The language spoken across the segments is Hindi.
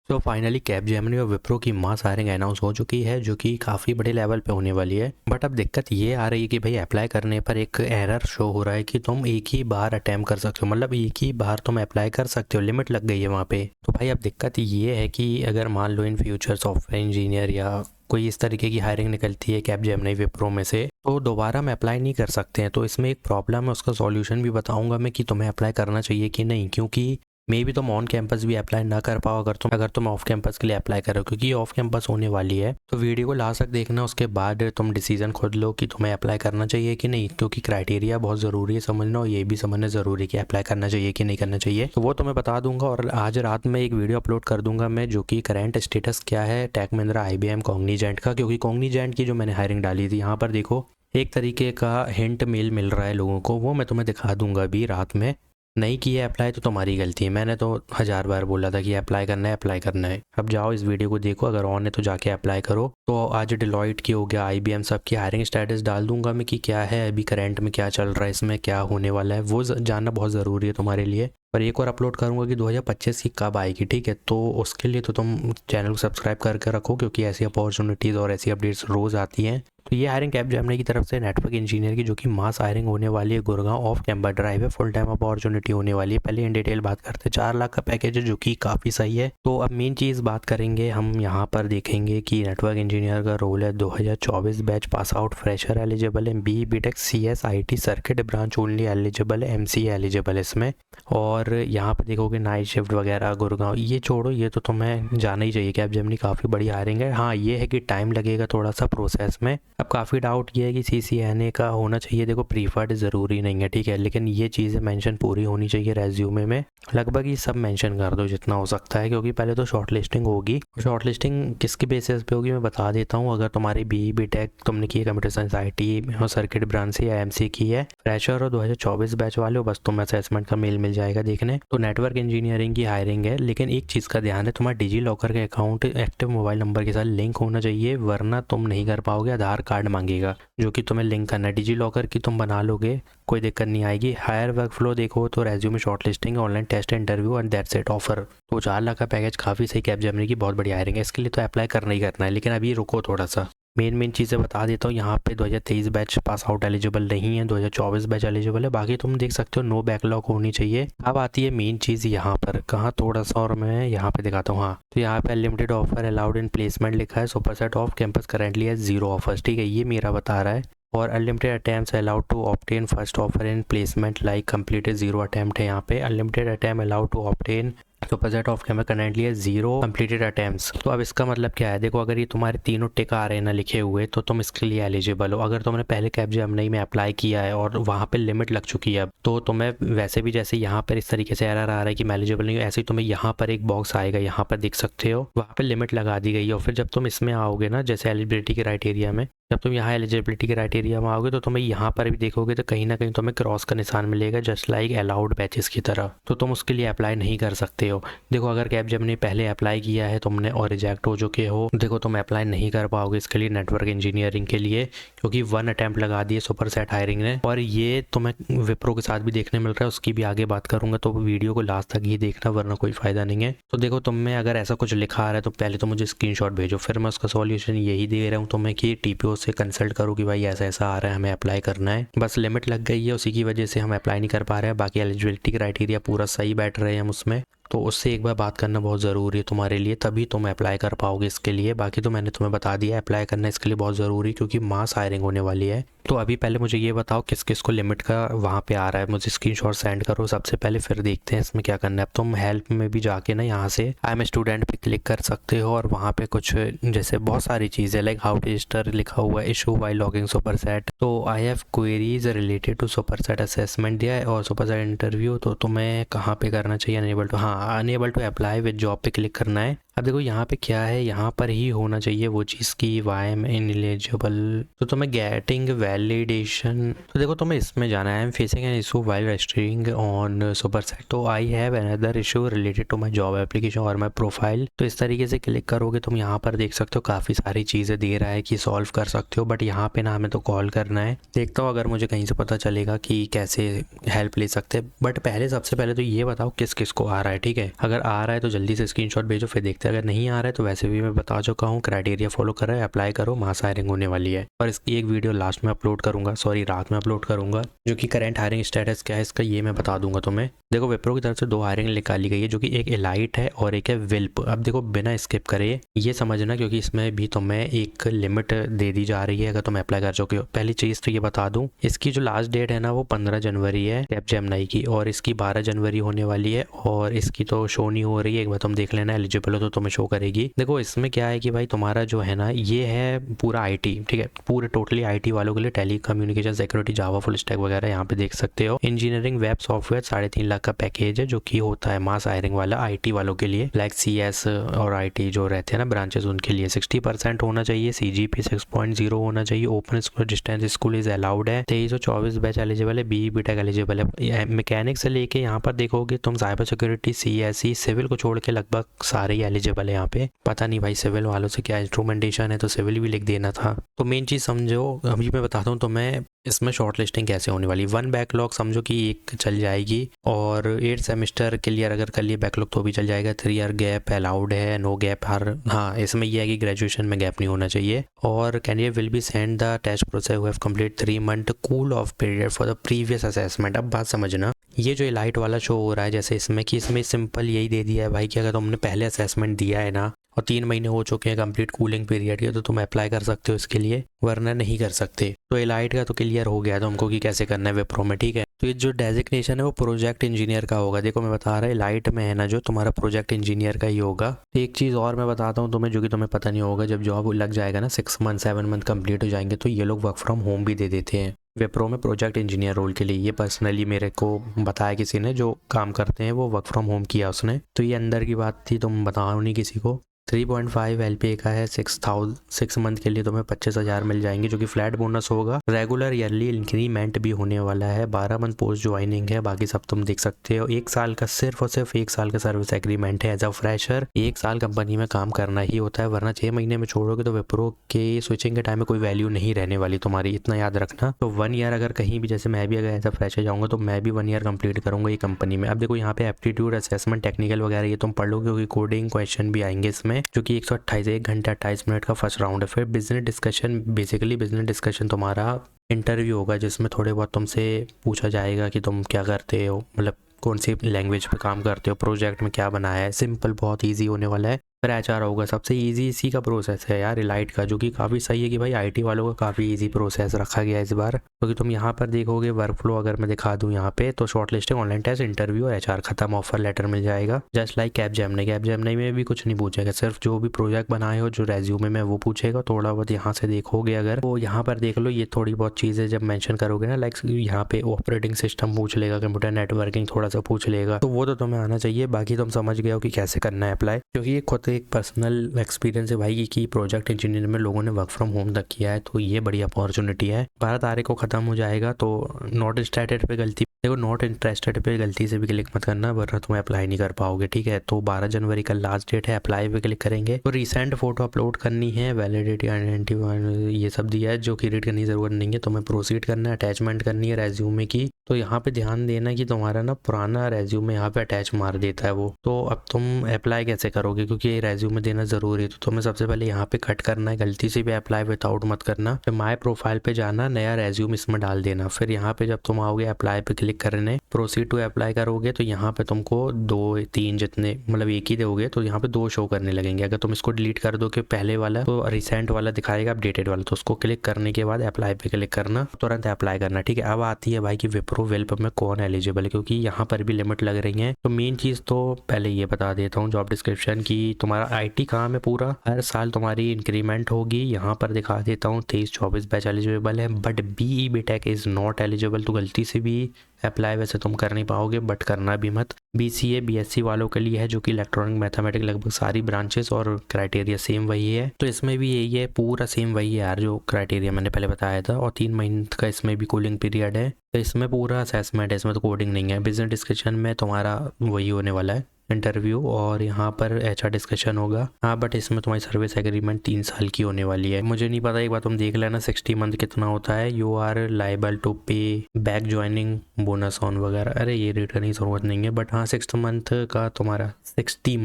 तो फाइनली कैपजेमिनी और विप्रो की मास हायरिंग अनाउंस हो चुकी है, जो कि काफ़ी बड़े लेवल पे होने वाली है। बट अब दिक्कत ये आ रही है कि भाई अप्लाई करने पर एक एरर शो हो रहा है कि तुम एक ही बार अटैम्प्ट कर सकते हो, मतलब एक ही बार तुम अप्लाई कर सकते हो, लिमिट लग गई है वहाँ पे। तो भाई अब दिक्कत ये है कि अगर मान लो इन फ्यूचर सॉफ्टवेयर इंजीनियर या कोई इस तरीके की हायरिंग निकलती है कैपजेमिनी विप्रो में से, तो दोबारा हम अप्लाई नहीं कर सकते हैं। तो इसमें एक प्रॉब्लम है, उसका सॉल्यूशन भी बताऊंगा मैं कि तुम्हें अप्लाई करना चाहिए कि नहीं, क्योंकि मे भी तुम ऑन कैंपस भी अप्लाई ना कर पाओ अगर तुम ऑफ कैंपस के लिए अप्लाई करो, क्योंकि ऑफ कैंपस होने वाली है। तो वीडियो को लास्ट तक देखना, उसके बाद तुम डिसीजन खुद लो कि तुम्हें अप्लाई करना चाहिए कि नहीं, क्योंकि क्राइटेरिया बहुत ज़रूरी है समझना, और ये भी समझना ज़रूरी है कि अप्लाई करना चाहिए कि नहीं करना चाहिए। तो वो तुम्हें बता दूंगा, और आज रात में एक वीडियो अपलोड कर दूंगा मैं, जो कि करंट स्टेटस क्या है टेक महिंद्रा IBM कॉग्निजेंट का, क्योंकि कॉग्निजेंट की जो मैंने हायरिंग डाली थी यहाँ पर देखो एक तरीके का हिंट मेल मिल रहा है लोगों को, वो मैं तुम्हें दिखा दूंगा अभी रात में। नहीं किया अप्लाई तो तुम्हारी गलती है, मैंने तो 1000 बार बोला था कि अप्लाई करना है अप्लाई करना है। अब जाओ इस वीडियो को देखो, अगर ऑन है तो जाके अप्लाई करो। तो आज डिलॉयट की हो गया, IBM सब की हायरिंग स्टेटस डाल दूंगा मैं कि क्या है अभी करंट में, क्या चल रहा है, इसमें क्या होने वाला है, वो जानना बहुत ज़रूरी है तुम्हारे लिए। पर एक और अपलोड करूंगा कि 2025 की कब आएगी, ठीक है। तो उसके लिए तो तुम चैनल को सब्सक्राइब करके रखो, क्योंकि ऐसी अपॉर्चुनिटीज़ और ऐसी अपडेट्स रोज़ आती हैं। तो ये हायरिंग कैपजेमिनी की तरफ से नेटवर्क इंजीनियर की, जो कि मास हायरिंग होने वाली है, गुड़गांव ऑफ कैंपस ड्राइव है, फुल टाइम अपॉर्चुनिटी होने वाली है। पहले इन डिटेल बात करते हैं। 4 लाख का पैकेज है, जो कि काफ़ी सही है। तो अब मेन चीज़ बात करेंगे हम, यहाँ पर देखेंगे कि नेटवर्क इंजीनियर का रोल है 2024 batch pass out fresher eligible है, BE/BTech CS IT circuit branch only eligible है, MCA एलिजिबल है इसमें। और यहाँ पर देखोगे नाइट शिफ्ट वगैरह गुड़गांव, ये छोड़ो, ये तो तुम्हें जाना ही चाहिए। कैपजेमिनी काफ़ी बड़ी हायरिंग है। हाँ ये है कि टाइम लगेगा थोड़ा सा प्रोसेस में। अब काफ़ी डाउट ये है कि CCNA का होना चाहिए, देखो प्रीफर्ड ज़रूरी नहीं है, ठीक है, लेकिन ये चीज़ें मेंशन पूरी होनी चाहिए रेज्यूमे में। लगभग ये सब मेंशन कर दो जितना हो सकता है, क्योंकि पहले तो शॉर्ट लिस्टिंग होगी। शॉर्ट लिस्टिंग किसके बेसिस पे होगी मैं बता देता हूँ। अगर तुम्हारी BE/BTech तुमने की है कंप्यूटर साइंस IT और सर्किट ब्रांच से, या MCA की है, फ्रेशर और 2024 बैच वाले हो, बस तुम असेसमेंट का मेल मिल जाएगा देखने। तो नेटवर्क इंजीनियरिंग की हायरिंग है, लेकिन एक चीज़ का ध्यान है, तुम्हारा डिजी लॉकर का अकाउंट एक्टिव मोबाइल नंबर के साथ लिंक होना चाहिए, वरना तुम नहीं कर पाओगे। आधार कार्ड मांगेगा, जो कि तुम्हें लिंक करना है। डिजी लॉकर की तुम बना लोगे, कोई दिक्कत नहीं आएगी। हायर वर्क फ्लो देखो तो resume short listing, online test interview and that's it offer. तो 4 लाख का पैकेज काफ़ी सही, कैपजेमिनी की बहुत बड़ी हायरिंग है, इसके लिए तो अप्लाई करना ही करना है। लेकिन अभी रुको थोड़ा सा, मेन चीज़ें बता देता हूँ। यहाँ पे 2023 बैच पास आउट एलिजिबल नहीं है, 2024 बैच एलिजिबल है, बाकी तुम देख सकते हो नो बैकलॉग होनी चाहिए। अब आती है मेन चीज़ यहाँ पर, कहाँ थोड़ा सा और मैं यहाँ पे दिखाता हूँ। हाँ तो यहाँ पे unlimited offer allowed in placement लिखा है, सुपरसेट ऑफ कैंपस करेंटली है 0 ऑफर्स, ठीक है, ये मेरा बता रहा है। और unlimited attempts allowed to obtain first offer in placement like completed 0 attempt है यहाँ पे। Unlimited attempt allowed to obtain Superset of campus currently है 0 कंप्लीटेड अटैम्प्ट्स। तो अब इसका मतलब क्या है, देखो अगर ये तुम्हारे तीनों टिक आ रहे हैं ना लिखे हुए, तो तुम इसके लिए एलिजिबल हो। अगर तुमने पहले कैपजेमिनी में अप्लाई किया है और वहाँ पे लिमिट लग चुकी है, तो तुम्हें वैसे भी जैसे यहाँ पर इस तरीके से एरर आ रहा है कि मैं एलिजिबल नहीं हूँ, ऐसे ही तुम्हें यहाँ पर एक बॉक्स आएगा, यहाँ पर देख सकते हो, वहाँ पर लिमिट लगा दी गई है। और फिर जब तुम इसमें आओगे ना, जैसे एलिजिबिलिटी क्राइटेरिया में, जब तुम यहाँ एलिजिबिलिटी क्राइटेरिया में आओगे, तो तुम्हें यहाँ पर भी देखोगे तो कहीं ना कहीं तुम्हें क्रॉस का निशान मिलेगा, जस्ट लाइक अलाउड बैचेस की तरह। तो तुम उसके लिए अप्लाई नहीं कर सकते हो। देखो अगर कैपजेमिनी पहले अप्लाई किया है तुमने और रिजेक्ट हो चुके हो, देखो तुम अप्लाई नहीं कर पाओगे इसके लिए नेटवर्क इंजीनियरिंग के लिए, क्योंकि 1 अटैम्प्ट लगा दिए सुपरसेट हायरिंग ने। और ये तुम्हें विप्रो के साथ भी देखने मिल रहा है, उसकी भी आगे बात करूंगा, तो वीडियो को लास्ट तक ही देखना, वरना कोई फायदा नहीं है। तो देखो तुम में अगर ऐसा कुछ लिखा आ रहा है, तो पहले तो मुझे स्क्रीनशॉट भेजो, फिर मैं उसका सॉल्यूशन यही दे रहा हूँ तुम्हें कि TPO से कंसल्ट करो कि भाई ऐसा ऐसा आ रहा है, हमें अप्लाई करना है। बस लिमिट लग गई है, उसी की वजह से हम अप्लाई नहीं कर पा रहे हैं। बाकी एलिजिबिलिटी क्राइटेरिया पूरा सही बैठ रहे हैं हम उसमें, तो उससे एक बार बात करना बहुत ज़रूरी है तुम्हारे लिए, तभी तुम अप्लाई कर पाओगे इसके लिए। बाकी तो मैंने तुम्हें बता दिया, अप्लाई करना इसके लिए बहुत ज़रूरी, क्योंकि मास हायरिंग होने वाली है। तो अभी पहले मुझे ये बताओ किस किस को लिमिट का वहाँ पे आ रहा है, मुझे स्क्रीनशॉट सेंड करो सबसे पहले, फिर देखते हैं इसमें क्या करना है। अब तुम हेल्प में भी जाके ना यहाँ से आई एम स्टूडेंट पे क्लिक कर सकते हो, और वहाँ पे कुछ जैसे बहुत सारी चीज़ें लाइक हाउ टू रजिस्टर लिखा हुआ है, इशू वाई लॉगिंग सुपरसेट, तो I have queries related to Superset assessment दिया है, और सुपरसेट इंटरव्यू तो तुम्हें कहाँ पे करना चाहिए, अनेबल टू, हाँ unable to apply with job पे क्लिक करना है। अब देखो यहाँ पे क्या है, यहाँ पर ही होना चाहिए वो चीज़ की वाई एम इनएलिजिबल, तो तुम्हें गेटिंग वैलिडेशन, तो देखो तुम्हें इसमें जाना है। I am facing an issue while registering on Superset, तो I have another issue related to my job application और माय प्रोफाइल। तो इस तरीके से क्लिक करोगे तुम, यहाँ पर देख सकते हो काफ़ी सारी चीज़ें दे रहा है कि सॉल्व कर सकते हो, बट यहाँ पे ना हमें तो कॉल करना है। देखता हूँ अगर मुझे कहीं से पता चलेगा कि कैसे हेल्प ले सकते हैं, बट पहले सबसे पहले तो ये बताओ किस किस को आ रहा है, ठीक है। अगर आ रहा है तो जल्दी से स्क्रीनशॉट भेजो, फिर देखते हैं सकते हैं। अगर नहीं आ रहा है तो वैसे भी मैं बता चुका हूँ, क्राइटेरिया फॉलो कर रहा है, अप्लाई करो, मास हायरिंग होने वाली है। और इसकी एक वीडियो लास्ट में अपलोड करूंगा, सॉरी रात में अपलोड करूंगा, जो कि करंट हायरिंग स्टेटस क्या है इसका ये मैं बता दूंगा तुम्हें। देखो विप्रो की तरफ से 2 हायरिंग निकाली गई है, जो कि एक एलाइट है और एक है विल्प। अब देखो बिना स्किप करे ये समझना, क्योंकि इसमें भी तुम्हें एक लिमिट दे दी जा रही है अगर तुम अप्लाई कर चुके हो। पहली चीज़ तो ये बता दूं, इसकी जो लास्ट डेट है ना वो 15 जनवरी है कैपजेमिनी की, और इसकी 12 जनवरी होने वाली है। और इसकी तो शो नहीं हो रही है, एक बार तुम देख लेना, एलिजिबल हो तो तुम्हें शो करेगी। देखो इसमें क्या है कि भाई तुम्हारा जो है ना ये है पूरा आईटी, ठीक है, पूरे टोटली आईटी वालों के लिए, टेली कम्युनिकेशन, सिक्योरिटी, जावा, फुल स्टैक वगैरह यहाँ पे देख सकते हो। इंजीनियरिंग, वेब, सॉफ्टवेयर 3.5 लाख का पैकेज है, जो कि होता है मास हायरिंग वाला आईटी वालों के लिए, लाइक CS और आईटी जो रहते हैं ना ब्रांचेस, उनके लिए 60% होना चाहिए, CGP 6.0 होना चाहिए, open school distance school is allowed है, 23 और 24 बैच एलिजिबल है, BE BTech एलिजिबल है। मैकेनिक से लेके यहाँ पर देखोगे तुम साइबर सिक्योरिटी, CSE, सिविल को छोड़ के लगभग सारे ही एलिजिबल है यहाँ पे। पता नहीं भाई सिविल वालों से क्या इंस्ट्रूमेंटेशन है, तो सिविल भी लिख देना था। तो मेन चीज़ समझो, अभी मैं बताता हूँ तुम्हें इसमें शॉर्ट लिस्टिंग कैसे होने वाली। 1 बैकलॉग समझो कि एक चल जाएगी, और 8 सेमेस्टर क्लियर अगर कर लिए बैकलॉग तो भी चल जाएगा। 3 ईयर गैप अलाउड है, नो गैप हर, हाँ इसमें यह है कि ग्रेजुएशन में गैप नहीं होना चाहिए। और candidate will be send the test process who have complete 3 month cool off period for the previous assessment. अब बात समझना, ये जो लाइट वाला शो हो रहा है जैसे इसमें, कि इसमें सिंपल यही दे दिया है भाई कि अगर तुमने पहले असेसमेंट दिया है ना और 3 महीने हो चुके हैं कंप्लीट कूलिंग पीरियड के, तो तुम अप्लाई कर सकते हो इसके लिए, वरना नहीं कर सकते। तो एलाइट का तो क्लियर हो गया तुमको कि कैसे करना है विप्रो में, ठीक है। तो ये जो डेजिग्नेशन है वो प्रोजेक्ट इंजीनियर का होगा। देखो मैं बता रहा, एलाइट में है ना जो तुम्हारा प्रोजेक्ट इंजीनियर का ही होगा। एक चीज़ और मैं बताता हूँ तुम्हें, जो कि तुम्हें पता नहीं होगा, जब जॉब लग जाएगा ना 6 मंथ 7 मंथ कंप्लीट हो जाएंगे, तो ये लोग वर्क फ्रॉम होम भी दे देते हैं विप्रो में प्रोजेक्ट इंजीनियर रोल के लिए। ये पर्सनली मेरे को बताया किसी ने जो काम करते हैं, वो वर्क फ्रॉम होम किया उसने, तो ये अंदर की बात थी, तुम बताओ नहीं किसी को। 3.5 LPA का है, 6 मंथ के लिए तुम्हें 25,000 मिल जाएंगे, जो कि फ्लैट बोनस होगा। रेगुलर ईयरली इंक्रीमेंट भी होने वाला है। 12 मंथ पोस्ट ज्वाइनिंग है, बाकी सब तुम देख सकते हो। 1 साल का, सिर्फ और सिर्फ 1 साल का सर्विस एग्रीमेंट है। एज अ फ्रेशर 1 साल कंपनी में काम करना ही होता है, वरना 6 महीने में छोड़ोगे तो विप्रो के स्विचिंग के टाइम में कोई वैल्यू नहीं रहने वाली तुम्हारी, इतना याद रखना। तो 1 ईयर अगर कहीं भी, जैसे मैं भी अगर एज अ फ्रेशर जाऊँगा तो मैं भी 1 ईयर कंप्लीट करूँगा ये कंपनी में। अब देखो यहाँ पे एप्टीट्यूड असेसमेंट, टेक्निकल वगैरह ये तुम पढ़ लो, क्योंकि कोडिंग क्वेश्चन भी आएंगे इसमें, जो कि 1 घंटा 28 मिनट का फर्स्ट राउंड है। फिर business discussion, basically business discussion तुम्हारा इंटरव्यू होगा, जिसमें थोड़े बहुत तुमसे पूछा जाएगा कि तुम क्या करते हो, मतलब कौन सी लैंग्वेज पे काम करते हो, प्रोजेक्ट में क्या बनाया है। सिंपल, बहुत इजी होने वाला है। फिर HR होगा, सबसे इजी इसी का प्रोसेस है यार एलाइट का, जो कि काफ़ी सही है कि भाई IT वालों का काफ़ी इजी प्रोसेस रखा गया है इस बार। क्योंकि तुम यहाँ पर देखोगे वर्क फ्लो, अगर मैं दिखा दूँ यहाँ पे, तो short listing, online test, interview और HR खत्म, ऑफर लेटर मिल जाएगा। जस्ट लाइक कैपजेमिनी में भी कुछ नहीं पूछेगा, सिर्फ जो भी प्रोजेक्ट बनाए हो, जो रेज्यूमे में, वो पूछेगा। थोड़ा बहुत यहाँ से देखोगे अगर, तो यहाँ पर देख लो, ये थोड़ी बहुत चीज़ें जब मेंशन करोगे ना, लाइक यहाँ पे ऑपरेटिंग सिस्टम पूछ लेगा, कंप्यूटर नेटवर्किंग थोड़ा सा पूछ लेगा, तो वो तो तुम्हें आना चाहिए। बाकी तुम समझ गए हो कि कैसे करना है अप्लाई, क्योंकि ये खुद एक पर्सनल एक्सपीरियंस है भाई कि प्रोजेक्ट इंजीनियर में लोगों ने वर्क फ्रॉम होम तक किया है, तो ये बड़ी अपॉर्चुनिटी है। 12 तारीख को खत्म हो जाएगा, तो नॉट इंटरेस्टेड पे गलती, देखो नॉट इंटरेस्टेड पे गलती से भी क्लिक मत करना, वरना तुम्हें अप्लाई नहीं कर पाओगे, ठीक है। तो 12 जनवरी का लास्ट डेट है, अप्लाई पे क्लिक करेंगे। तो रिसेंट फोटो अपलोड करनी है, वैलिडिटी, आइडेंटिटी, ये सब दिया है, जो कि रीड करने की जरूरत नहीं है। तुम्हें प्रोसीड करना है, अटैचमेंट करनी है रेज्यूमे की। तो यहाँ पे ध्यान देना कि तुम्हारा ना पुराना रेज्यूमे यहाँ पे अटैच मार देता है वो। तो अब तुम अप्लाई कैसे करोगे, क्योंकि ये रेज्यूमे देना जरूरी है। तो तुम्हें सबसे पहले यहाँ पे कट करना है, गलती से भी अप्लाई विदाउट मत करना। फिर माय प्रोफाइल पे जाना, नया रेज्यूम इसमें डाल देना। फिर यहाँ पे जब तुम आओगे अप्लाई पे क्लिक करने, प्रोसीड टू अप्लाई करोगे, तो यहाँ पे तुमको 2-3 जितने, मतलब एक ही दोगे तो यहाँ पे 2 शो करने लगेंगे। अगर तुम इसको डिलीट कर दो कि पहले वाला, तो रिसेंट वाला दिखाएगा, अपडेटेड वाला, तो उसको क्लिक करने के बाद अप्लाई पे क्लिक करना, तुरंत अप्लाई करना, ठीक है। अब आती है भाई कि विप्रो विल्प में कौन एलिजिबल है, क्योंकि यहाँ पर भी लिमिट लग रही है। तो मेन चीज़ तो पहले ये बता देता हूँ जॉब डिस्क्रिप्शन की, तुम्हारा IT काम है पूरा, हर साल तुम्हारी इंक्रीमेंट होगी। यहाँ पर दिखा देता हूँ 23-24 बैच एलिजिबल है, but BE BTech is not eligible. तो गलती से भी अप्लाई वैसे तुम कर नहीं पाओगे, बट करना भी मत। BCA BSc वालों के लिए है, जो कि इलेक्ट्रॉनिक मैथमेटिक्स, लगभग सारी ब्रांचेस, और क्राइटेरिया सेम वही है। तो इसमें भी यही है, पूरा सेम वही है यार, जो क्राइटेरिया मैंने पहले बताया था। और 3 महीने का इसमें भी कूलिंग पीरियड है, तो इसमें पूरा असेसमेंट है, इसमें तो कोडिंग नहीं है। बिजनेस डिस्कशन में तुम्हारा वही होने वाला है, इंटरव्यू और यहाँ पर HR डिस्कशन होगा। हाँ बट इसमें तुम्हारी सर्विस एग्रीमेंट 3 साल की होने वाली है। मुझे नहीं पता, एक बार तुम देख लेना 60 मंथ कितना होता है। यू आर लाइबल टू पे बैक ज्वाइनिंग बोनस ऑन वगैरह, अरे ये रेट करने की जरूरत नहीं है। बट हाँ 60 मंथ का तुम्हारा 60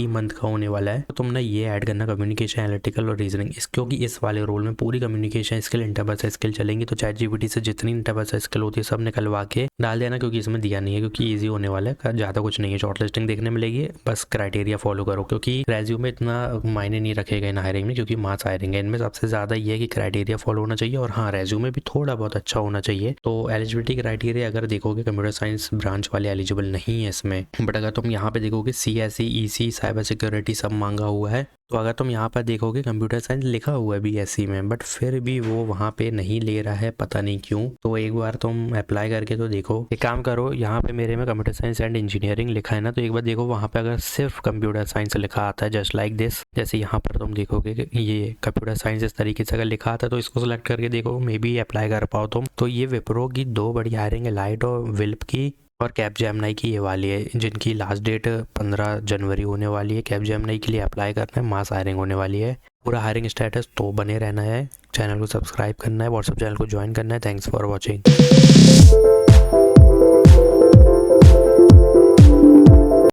मंथ का होने वाला है। तो तुमने ये ऐड करना कम्युनिकेशन, एनालिटिकल और रीजनिंग, क्योंकि इस वाले रोल में पूरी कम्युनिकेशन स्किल, इंटरपर्सनल स्किल चलेंगी। तो ChatGPT से जितनी इंटरपर्सनल स्किल होती है सब निकलवा के डाल देना, क्योंकि इसमें दिया नहीं है, क्योंकि ईजी होने वाला है, ज़्यादा कुछ नहीं है। शॉर्ट लिस्टिंग देखने मिलेगी, बस क्राइटेरिया फॉलो करो, क्योंकि रेज्यूम में इतना मायने नहीं रखेगा इन हायरिंग में, क्योंकि मास हायरिंग है। इनमें सबसे ज़्यादा ये है कि क्राइटेरिया फॉलो होना चाहिए और हाँ रेज्यूमे भी थोड़ा बहुत अच्छा होना चाहिए। तो एलिजिबिलिटी क्राइटेरिया अगर देखोगे, कंप्यूटर साइंस ब्रांच वाले एलिजिबल नहीं है इसमें। बट अगर तुम यहाँ पे देखोगे CSE, EC, साइबर सिक्योरिटी सब मांगा हुआ है। तो अगर तुम यहाँ पर देखोगे कंप्यूटर साइंस लिखा हुआ है BSc में, बट फिर भी वो वहाँ पे नहीं ले रहा है, पता नहीं क्यों। तो एक बार तुम अप्लाई करके तो देखो। एक काम करो, यहाँ पे मेरे में कंप्यूटर साइंस एंड इंजीनियरिंग लिखा है ना, तो एक बार देखो वहाँ पे अगर सिर्फ कंप्यूटर साइंस लिखा आता है, जस्ट लाइक दिस, जैसे यहाँ पर तुम देखोगे कि ये कंप्यूटर साइंस इस तरीके से अगर लिखा आता है, तो इसको सेलेक्ट करके देखो, मे बी अप्लाई कर पाओ तुम। तो ये विप्रो की 2 बड़ी हायरिंग है, लाइट और विल्प की, और कैपजेमिनी की ये वाली है, जिनकी लास्ट डेट 15 जनवरी होने वाली है। कैपजेमिनी के लिए अप्लाई करना है, मास हायरिंग होने वाली है। पूरा हायरिंग स्टेटस तो बने रहना है, चैनल को सब्सक्राइब करना है, व्हाट्सएप चैनल को ज्वाइन करना है। Thanks for watching.